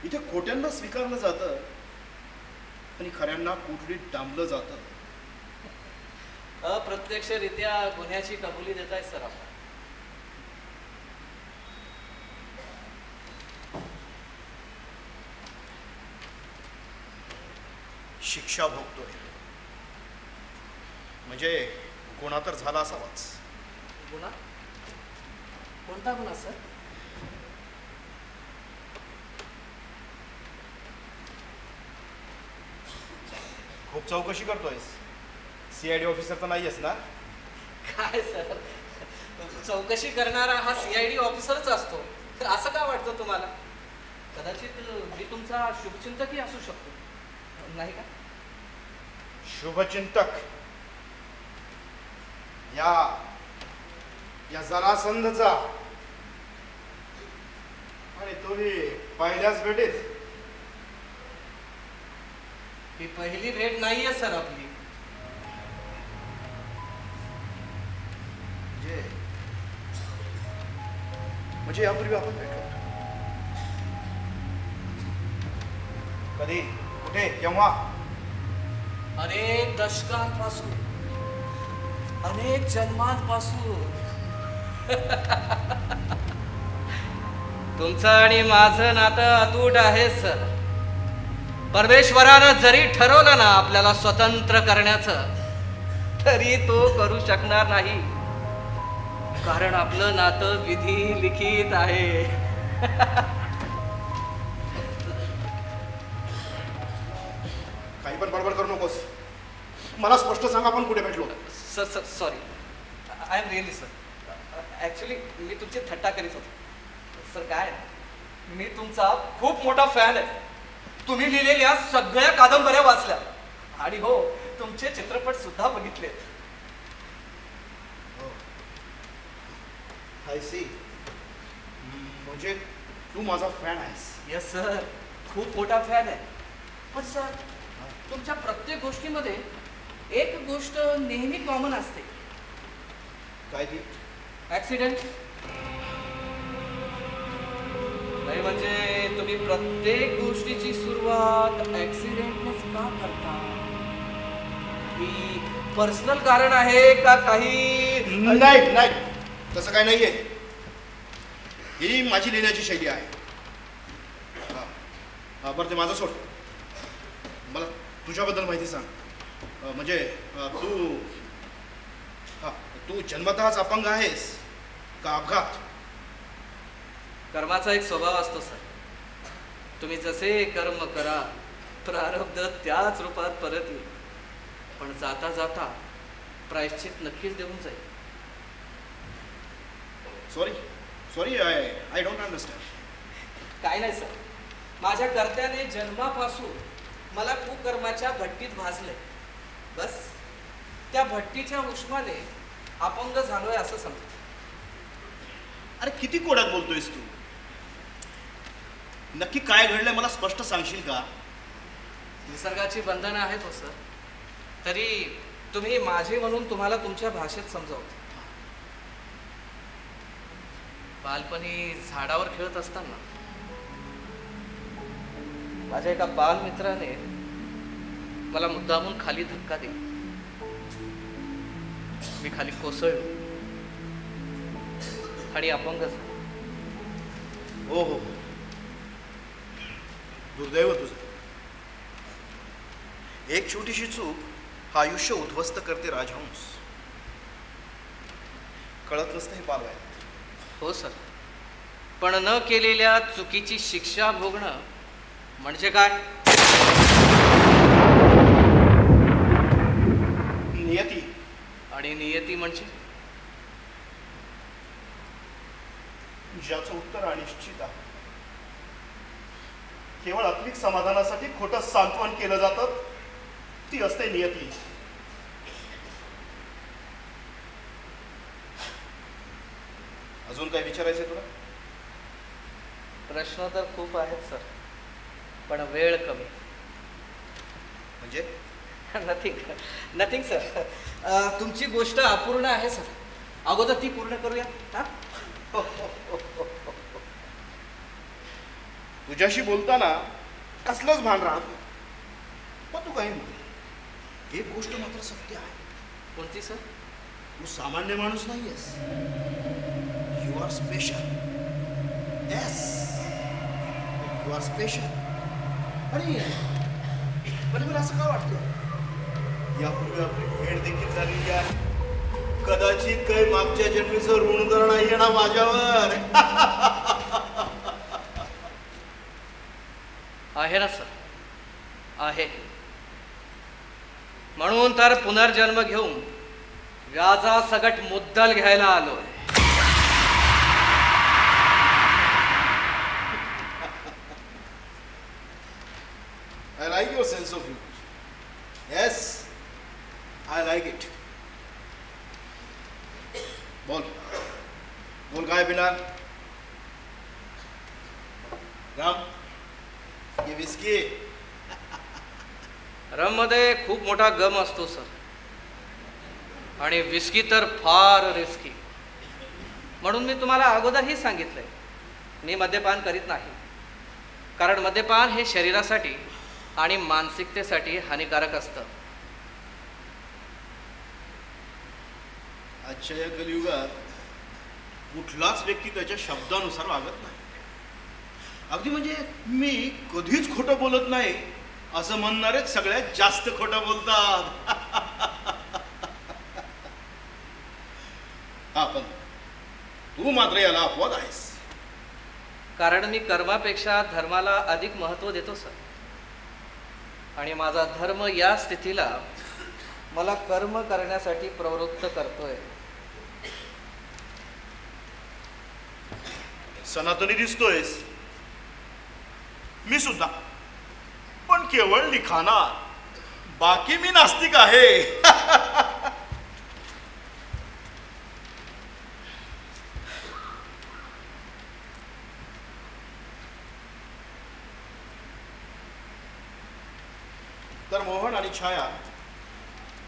इथे खोट्यांना स्वीकारलं जातं आणि खऱ्यांना कुठलीत डांबलं जातं. अप्रत्यक्षरित्या गुन्ह्याची कबुली देताय सर आपण. शिक्षा भोगतोय म्हणजे गुन्हा तर झाला असावाच. गुन्हा? कोणता गुन्हा सर? खूप चौकशी करतोयस. CID ऑफिसर तर नाहीयेस ना? काय सर, चौकशी करणारा हा CID ऑफिसरच असतो. तर असं का वाटतं तुम्हाला? कदाचित मी तुमचा शुभचिंतकही असू शकतो, नाही का? शुभचिंतक? या जरासंधचा, आणि तोही पहिल्याच भेटीत. ही पहिली भेट नाहीये सर आपली. म्हणजे यापूर्वी आपण भेटलो. कधी, कुठे, केव्हा? अनेक दशकांपासून अनेक जन्मांपासून तुमचं आणि माझं नातं अतूट आहे सर. परमेश्वरानं जरी ठरवलं ना आपल्याला स्वतंत्र करण्याचं, तरी तो करू शकणार नाही, कारण आपलं नातं विधी लिखित आहे. काही पण बडबड करू नकोस. मला स्पष्ट सांग आपण कुठे भेटलो. Sir sorry, I am really sir. Actually मी तुमची थट्टा करीत होतो सर. काय मी तुमचा खूप मोठा फॅन आहे. तुम्ही लिहिलेल्या सगळ्या कादंबऱ्या वाचल्या आणि हो, तुमचे चित्रपट सुद्धा बघितलेत. I see. म्हणजे तू माझा फॅन आहेस. यस सर, खूप मोठा फॅन आहे. पण सर, तुमच्या प्रत्येक गोष्टीमध्ये एक गोष्ट नेहमी कॉमन असते. काय ती? ऍक्सिडेंट. नाही म्हणजे तुम्ही प्रत्येक गोष्टीची सुरुवात ऍक्सिडेंटनेच का करता? ही पर्सनल कारण आहे का काही? नाही नाही, तसं काय नाहीये. ही माझी लिहिण्याची शैली आहे. बरं ते माझं सोड. मला तुझ्याबद्दल माहिती सांग. म्हणजे तू जन्मतःच अपंग आहेस का अपघात? कर्माचा एक स्वभाव असतो सर. तुम्ही जसे कर्म करा, प्रारब्ध त्याच रूपात परत येईल. पण जाता जाता प्रायश्चित नक्कीच देऊन जाईल. Sorry I don't understand. काय नाही सर, माझ्या कर्त्याने जन्मापासून मला कुकर्माच्या भट्टीत भाजले. बस त्या भट्टीच्या उष्माने अपंग झालोय असं समज. अरे किती कोड्यात बोलतोयस तू? नक्की काय घडलंय मला स्पष्ट सांगशील का? निसर्गाची बंधनं आहेत हो सर. तरी तुम्ही माझे म्हणून तुम्हाला तुमच्या भाषेत समजावतो. बालपणी झाडावर खेळत असताना माझ्या एका बालमित्राने मला मुद्दामून खाली धक्का दिला. मी खाली कोसळलो आणि अपंग झालो. हो, दुर्दैव तुझं. एक छोटीशी चूक हा आयुष्य उद्ध्वस्त करते राजहंस. कळत नसतं हे बालवयात. हो सर, पण न केलेल्या चुकीची शिक्षा भोगणं म्हणजे काय? नियती. आणि नियती म्हणजे? ज्याचं उत्तर अनिश्चित आहे. केवळ आत्मिक समाधानासाठी खोटं सांत्वन केलं जातं, ती असते नियती. अजून काय विचारायचंय तुला? प्रश्न तर खूप आहेत सर, पण वेळ कमी. म्हणजे? Nothing sir. तुमची गोष्ट अपूर्ण आहे सर. अगोदर ती पूर्ण करूया. तुझ्याशी बोलताना कसलंच भान राहत. पण तू काही म्हण, एक गोष्ट मात्र सत्य आहे. कोणती सर? तू सामान्य माणूस नाहीयेस. You are special. Yes, you are special. आणि मला असं का वाटतं, यापूर्वी आपली भेट देखील झालेली आहे. कदाचित काही मागच्या जन्मीचं ऋण करणं आहे ना माझ्यावर. आहे ना सर, आहे. म्हणून तर पुनर्जन्म घेऊन व्याजा सगट मुद्दल घ्यायला आलोय. I like your sense of humor. Yes, I like it. बोल काय पिणार? राम, ये विस्की. रम मध्ये खूप मोठा गम असतो सर, आणि विस्की तर फार रिस्की. म्हणून मी तुम्हाला अगोदरही सांगितलंय, मी मद्यपान करीत नाही. कारण मद्यपान हे शरीरासाठी आणि मानसिकतेसाठी हानिकारक असतं. आजच्या या कलियुगात कुठलाच व्यक्ती त्याच्या शब्दानुसार वागत नाही. अगदी म्हणजे मी कधीच खोटं बोलत नाही असं म्हणणारेच सगळ्यात जास्त खोटं बोलतात. हा, पण तू मात्र याला अपवाद आहेस. कारण मी कर्मापेक्षा धर्माला अधिक महत्त्व देतो सर. आणि माझा धर्म या स्थितीला मला कर्म करण्यासाठी प्रवृत्त करतोय. सनातनी दिसतोयस, मी सुद्धा, पण केवळ लिखाणात. बाकी मी नास्तिक आहे. तर मोहन आणि छाया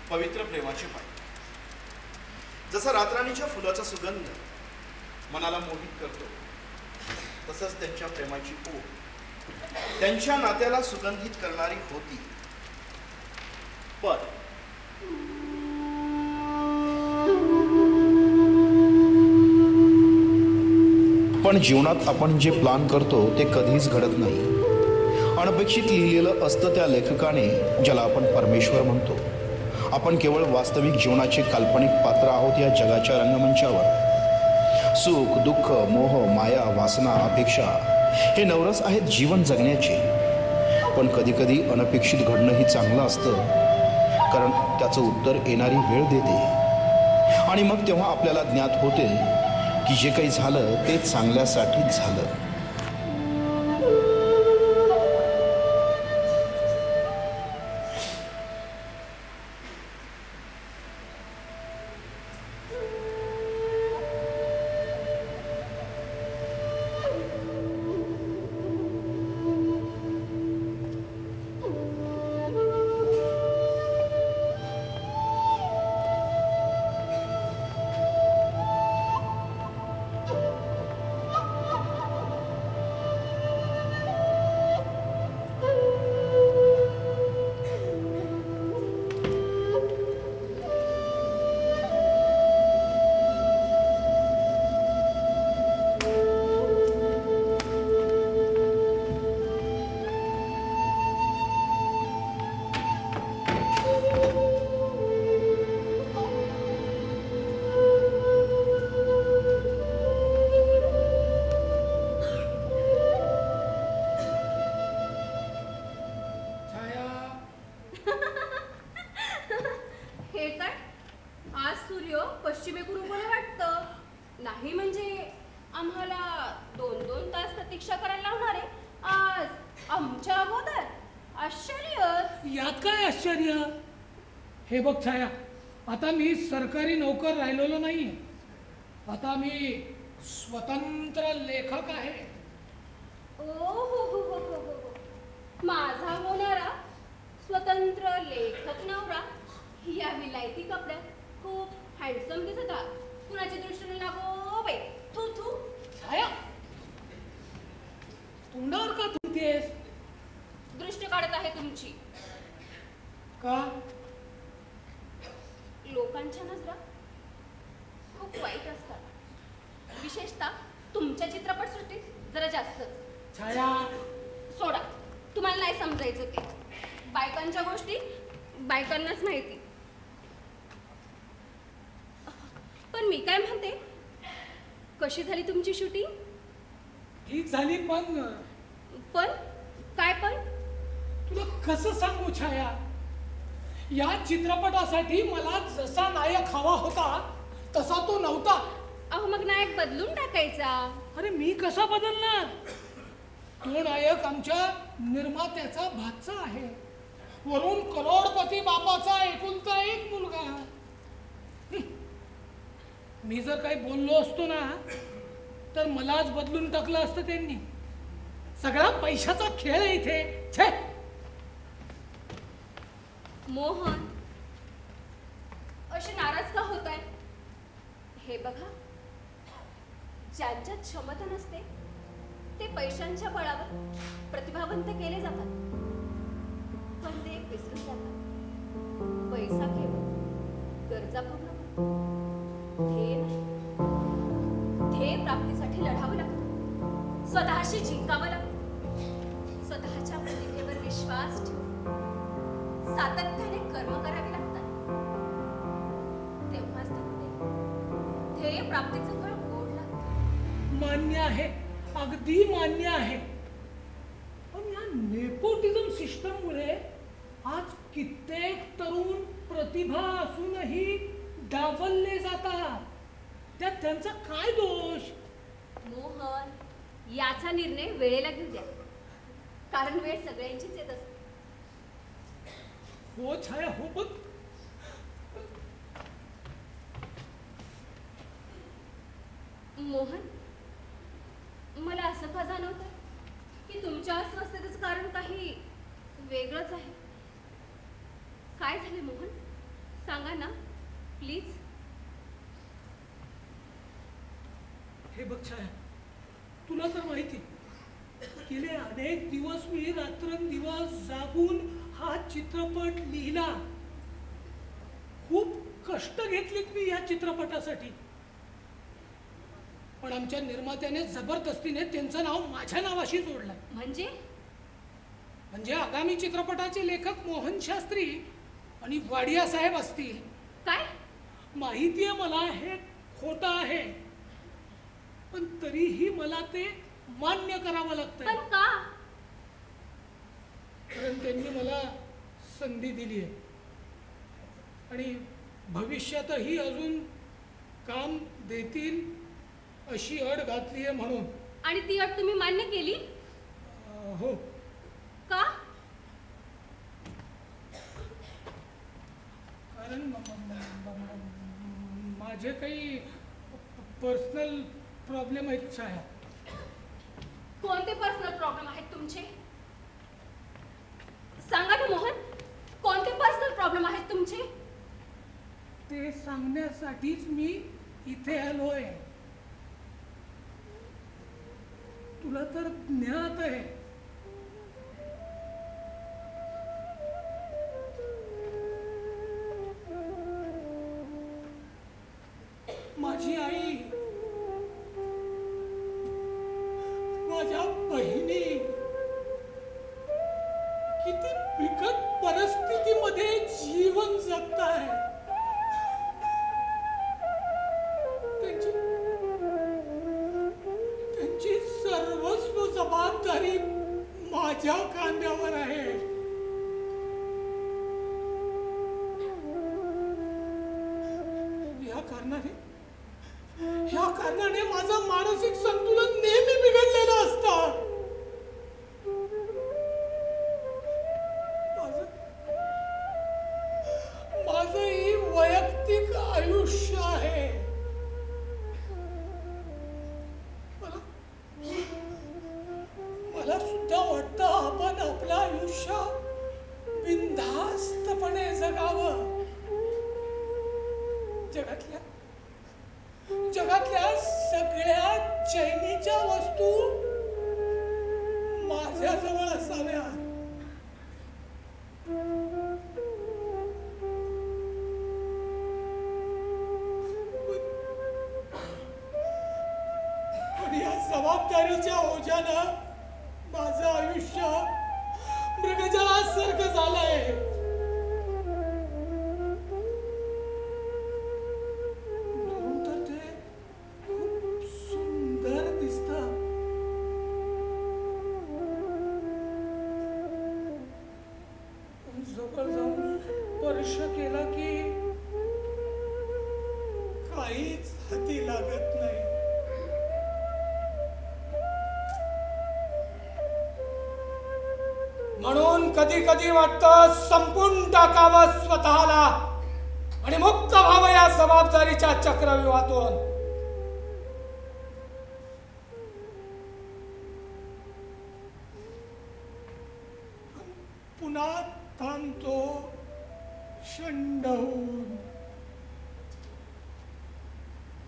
पवित्र प्रेमाची पाहिजे. जसा रातराणीच्या फुलाचा सुगंध मनाला मोहित करतो, तसंच त्यांच्या प्रेमाची ओढ त्यांच्या नात्याला सुगंधित करणारी होती. पण जीवनात आपण जे प्लान करतो ते कधीच घडत नाही. अनपेक्षित लिहिलेलं असतं त्या लेखकाने, ज्याला आपण परमेश्वर म्हणतो. आपण केवळ वास्तविक जीवनाचे काल्पनिक पात्र आहोत या जगाच्या रंगमंचावर. सुख, दुःख, मोह, माया, वासना, अपेक्षा हे नवरस आहेत जीवन जगण्याचे. पण कधीकधी अनपेक्षित घडणंही चांगलं असतं, कारण त्याचं उत्तर येणारी वेळ देते. आणि मग तेव्हा आपल्याला ज्ञात होते की जे काही झालं ते चांगल्यासाठीच झालं. हे बघ छाया, आता मी सरकारी नोकर राहिलेलो नाहीये. आता मी स्वतंत्र लेखक आहे. ओ हो, माझा होणारा स्वतंत्र लेखक नवरा या विलायती कपड्यात खूप हँडसम दिसत आहात. कुणाच्या दृष्टीने लागो बाई. थू थू. छाया, तोंडावर का थुंकतेस? दृष्टी काढत आहे तुमची. का? लोकांच्या नजरा खूप वाईट असतात, विशेषतः तुमच्या चित्रपटसृष्टीत जरा जास्तच. छाया, सोडा, तुम्हाला नाही समजायचं ते. बायकांच्या गोष्टी बायकांनाच माहिती. पण मी काय म्हणते, कशी झाली तुमची शूटिंग? ठीक झाली, पण काय पण? तुला कसं सांगू छाया, या चित्रपटासाठी मला जसा नायक हवा होता तसा तो नव्हता. अहो, मग नायक बदलून टाकायचा. अरे मी कसा बदलणार? तो नायक आमच्या निर्मात्याचा भाचा आहे, वरून करोडपती बापाचा एकुलता एक मुलगा. मी जर काही बोललो असतो ना तर मलाच बदलून टाकलं असतं त्यांनी. सगळा पैशाचा खेळ आहे इथे. छे मोहन, असे नाराज का होत आहे? हे बघा, ज्यांच्यात क्षमता नसते ते पैशांच्या बळावर प्रतिभावंत केले जातात, पण ते विसरून जातात पैसा केवळ गरजा पूर्ण करतो. लढावं लागतं, स्वतःशी जिंकावं लागतं, स्वतःच्या प्रतिभेवर विश्वास ठेवून सातत्याने कर्म करावे लागतात. तेव्हाच ते ध्येय प्राप्तीचं फळ गोड लागतं. मान्य आहे, अगदी मान्य आहे. पण या नेपोटिझम सिस्टममुळे आज कित्येक तरुण प्रतिभा असूनही डावलले जातात. त्यात त्यांचा काय दोष? मोहन, याचा निर्णय वेळेला घेऊ द्या, कारण वेळ सगळ्यांचीच येत असते. हो छाया, हो. पण मोहन, मला असं का जाणवतं की तुमच्या अस्वस्थतेचं कारण काही वेगळंच आहे. काय झाले मोहन, सांगा ना प्लीज. हे बघ छाया, तुला तर माहिती, गेले अनेक दिवस मी रात्रंदिवस जागून हा चित्रपट लिहिला. खूप कष्ट घेतलीत मी या चित्रपटासाठी. पण आमच्या निर्मात्याने जबरदस्तीने त्यांचं नाव माझ्या नावाशी जोडलं. म्हणजे आगामी चित्रपटाचे लेखक मोहन शास्त्री आणि वाडिया साहेब असतील. काय? माहितीये मला हे खोटं आहे, पण तरीही मला ते मान्य करावं लागतं. पण का? कारण त्यांनी मला संधी दिली आहे आणि भविष्यातही अजून काम देतील अशी अट घातली आहे म्हणून. आणि ती अट तुम्ही मान्य केली? हो. का? कारण माझे काही पर्सनल प्रॉब्लेम आहेत छाया. कोणते पर्सनल प्रॉब्लेम आहेत तुमचे? सांगा ना मोहन, कोणते पर्सनल प्रॉब्लेम आहेत तुमचे? ते सांगण्यासाठीच मी इथे आलोय. तुला तर ज्ञात आहे, माझी आई, माझ्या बहिणी किती बिकट परिस्थितीमध्ये जीवन जगताय. त्यांची सर्वस्व जबाबदारी माझ्या खांद्यावर आहे. ह्या कारणाने माझं मानसिक संतुलन नेहमी बिघडलेलं असतं. माझं ही वैयक्तिक आयुष्य आहे. मला सुद्धा वाटतं आपण आपलं आयुष्य बिनधास्तपणे जगावं. जगातल्या सगळ्या चैनीच्या वस्तू माझ्याजवळ असाव्या. पण या जबाबदारीच्या ओझ्यानं माझं आयुष्य मृगजळासारखं झालंय. जवळ जाऊन स्पर्श केला की काहीच हाती लागत नाही. म्हणून कधी कधी वाटतं संपून टाकावं स्वतःला आणि मुक्त व्हावं या जबाबदारीच्या चक्रव्यूहातून. पुन्हा थांबतो शंड होऊन.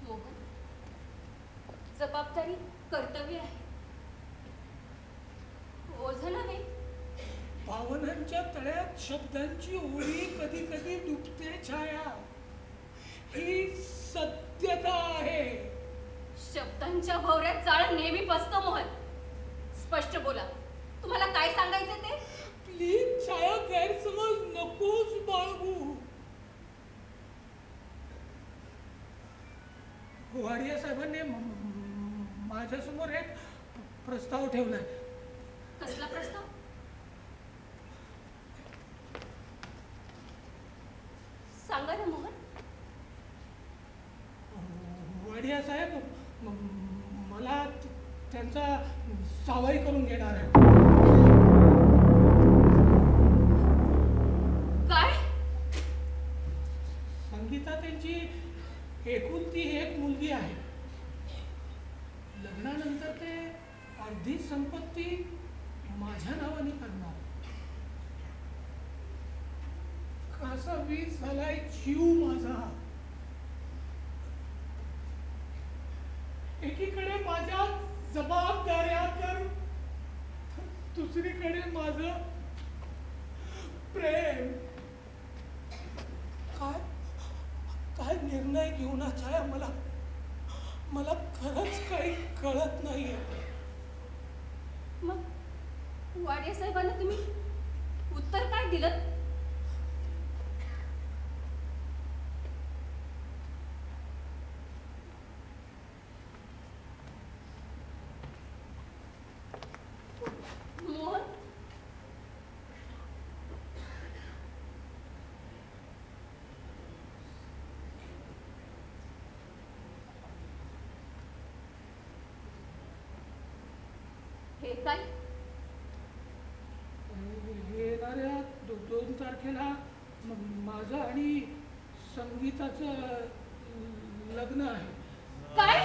मोहन, जबाबदारी कर्तव्य आहे, ओझं नव्हे. भावनांच्या तळ्यात शब्दांची ओळी कधी कधी डुबते छाया. ही सत्यता आहे. शब्दांच्या भोवऱ्यात वाडिया साहेबांनी माझ्यासमोर एक प्रस्ताव ठेवलाय. कसला प्रस्ताव? सांगा ना मोहन. वाडिया साहेब मला त्यांचा सावई करून घेणार आहे. काय? संगीता त्यांची एकुलती एक मुलगी आहे. लग्नानंतर ते अर्धी संपत्ती माझ्या नावाने करणार. कसा वीज झालाय जीव माझा. एकीकडे माझ्या जबाबदाऱ्या तर दुसरीकडे माझं प्रेम. काय काय निर्णय घेऊनच आहे मला खरंच काही कळत नाहीये. मग वाडिया साहेबांना तुम्ही उत्तर काय दिलं? मोहन, हे काय? येणाऱ्या 2 तारखेला माझं आणि संगीताचं लग्न आहे. काय?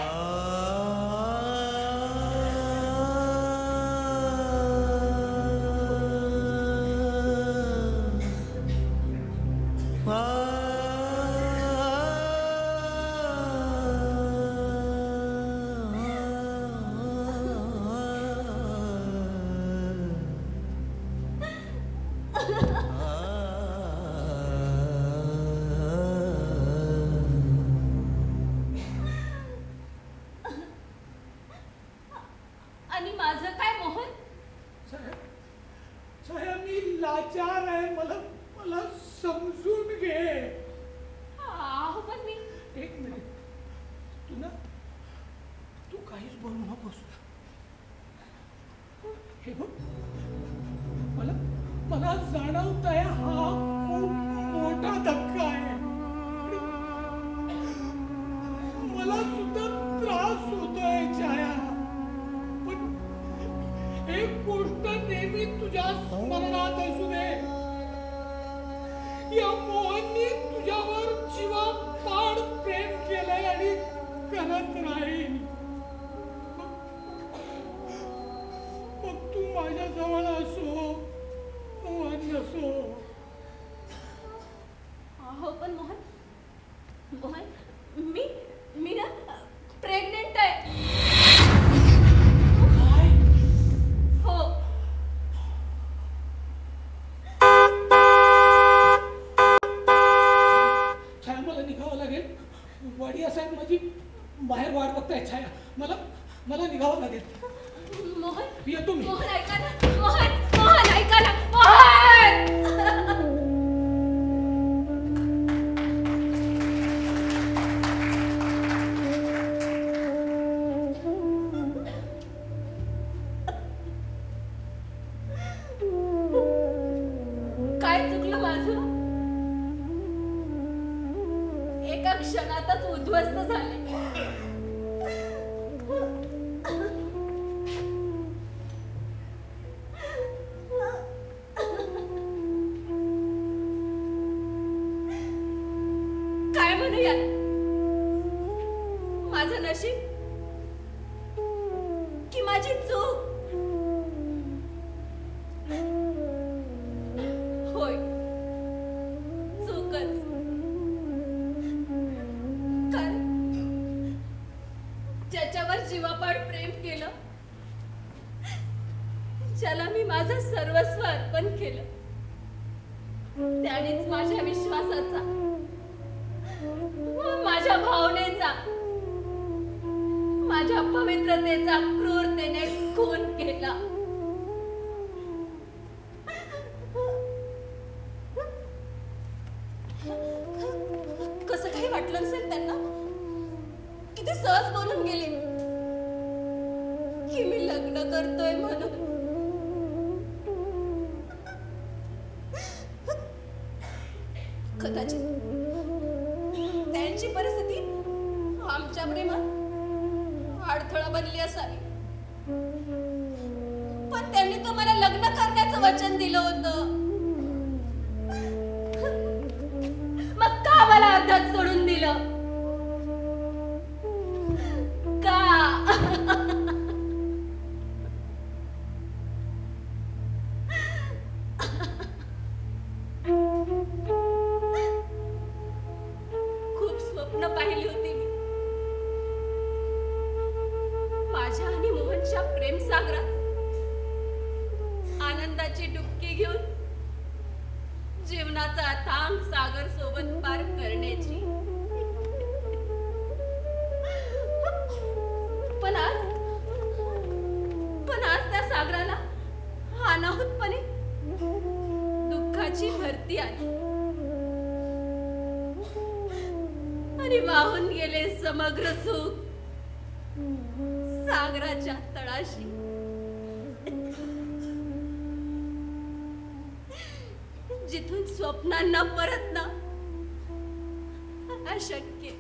आणि माझं काय मोहन? साहेब मी लाचार आहे. मला समजून घे. आहो पण मी एक मिनिट. तू काहीच बोलू नकोस. हे बघ, मला जाणवत आहे हा खूप मोठा धक्का आहे. मला सुद्धा त्रास होतोय छाया. पण एक गोष्ट नेहमी तुझ्या स्मरणात असू दे. या मोहननी तुझ्यावर जीवापाड प्रेम केलंय आणि करत राहील. मग तू माझ्या जवळ असो नसो. हो पण मोहन मी ना प्रेग्नेंट आहे. काय? हो. छाया मला निघावं लागेल. वाडिया साहेब माझी बाहेर वाट बघताय. छाया मला निघावं लागेल. मोहन, येतो मी. मोहन ऐका ना. मोहन ऐका ना. मोहन. काय चुकलं माझं? एका क्षणातच उद्ध्वस्त झाले. काय म्हणूया? माझं नशीब की माझी चूक? होय, चूकच. कारण ज्याच्यावर जीवापाड प्रेम केलं, ज्याला मी माझं सर्वस्व अर्पण केलं, त्यानेच माझ्या विश्वासाचा, माझ्या भावनेचा, माझ्या पवित्रतेचा क्रूरतेने खून केला. कसं काही वाटलं असेल त्यांना? किती सहज बोलून गेले की मी लग्न करतोय म्हणून. कदाचित त्यांची परिस्थिती आमच्या प्रेमात अडथळा बनली असावी, पण त्यांनी तर मला लग्न करण्याचं वचन दिलं होतं. मग का मला अर्धात सोडून दिलं? का? खूप स्वप्न पाहिली होती मी. माझ्या आणि मोहनच्या प्रेमसागरात आनंदाची डुबकी घेऊन जीवनाचा अथांग सागर सोबत पार करण्याची. पण आज त्या सागराला अनाहूतपणे दुःखाची भरती आली आणि वाहून गेले समग्र सुख सागराच्या तळाशी. जिथून स्वप्नांना परतणं अशक्य.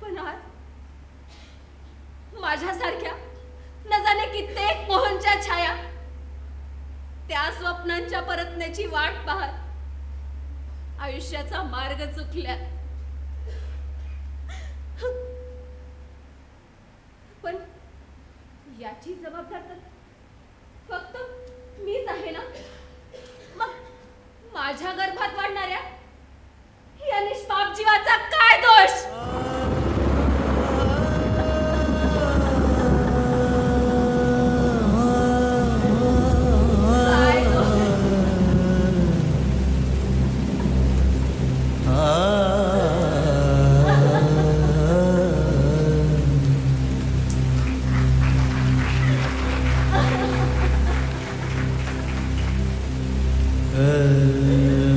पण आज माझ्यासारख्या न जाणे कित्येक मोहनच्या छाया त्या स्वप्नांच्या परतण्याची वाट पाहत आयुष्याचा मार्ग चुकल्या. पण याची जबाबदार तर फक्त मीच आहे ना. मग माझ्या गर्भात वाढणाऱ्या या निष्पाप जीवाचा काय दोष? काय दोष? Uh